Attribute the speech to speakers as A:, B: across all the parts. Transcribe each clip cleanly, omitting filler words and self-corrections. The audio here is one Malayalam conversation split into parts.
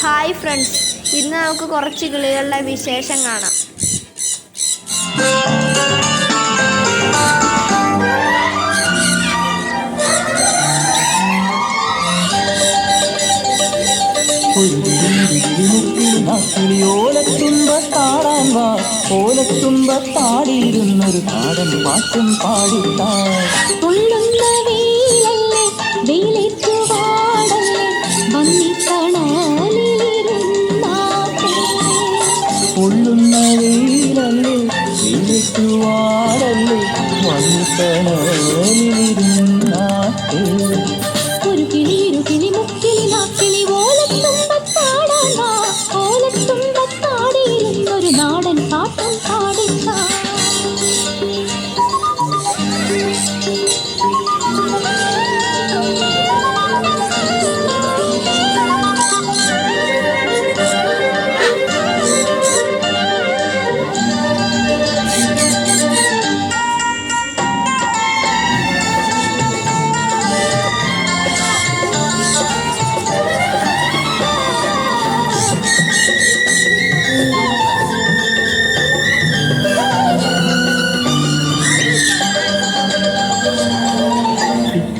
A: ഹായ് ഫ്രണ്ട്സ്, ഇന്ന് നമുക്ക് കുറച്ച് കിളികളുടെ വിശേഷം കാണാം.
B: ഓലത്തുമ്പത്താടിയിരുന്നൊരു നാടൻ പാട്ടും പാടിത്താൻ പൊള്ളുന്ന വെയിലല്ലേ വെയിലേറ്റുവാടല്ലേ വന്നിത്തണലിരുന്നാട്ടെ.
C: ഒരു കിളിയൊരു കിളി മുക്കിളി നാക്കിളി ഓലത്തുമ്പത്താടിയിരുന്നൊരു നാടൻ പാട്ടും പാടിത്താൻ.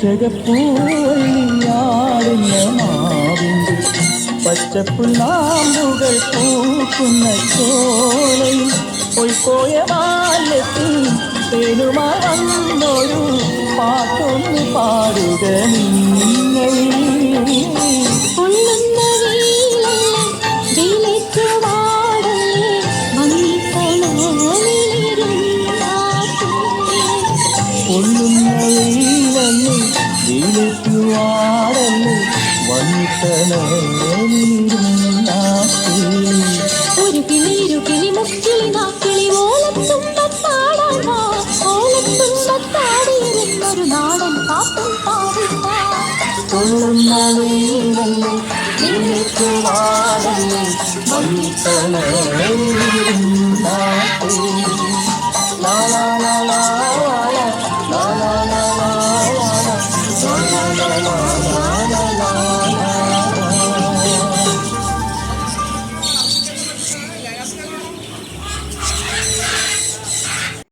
B: ചകപ്പൂവള്ളിയാടുന്ന മാവിൻ്റെ പച്ചപ്പുല്ലാമ്പുകൾ പൂക്കുന്ന ചോലയിൽ പൊയ്പോയ ബാല്യത്തിൽ തേനുമറന്നൊരു പാട്ടൊന്ന് പാടുക നിങ്ങൾ. പൊള്ളുന്ന വെയിലല്ലേ വെയിലേറ്റുവാടല്ലേ വന്നിത്തണലിരുന്നാട്ടെ.
C: ഒരു കിളിയൊരു കിളി മുക്കിളി നാക്കിളി ഓലത്തുമ്പത്താടിയിരുന്നൊരു നാടൻ പാട്ടും പാടിത്താൻ.
B: പൊള്ളുന്ന വെയിലല്ലേ വെയിലേറ്റുവാടല്ലേ വന്നിത്തണലിരുന്നാട്ടെ.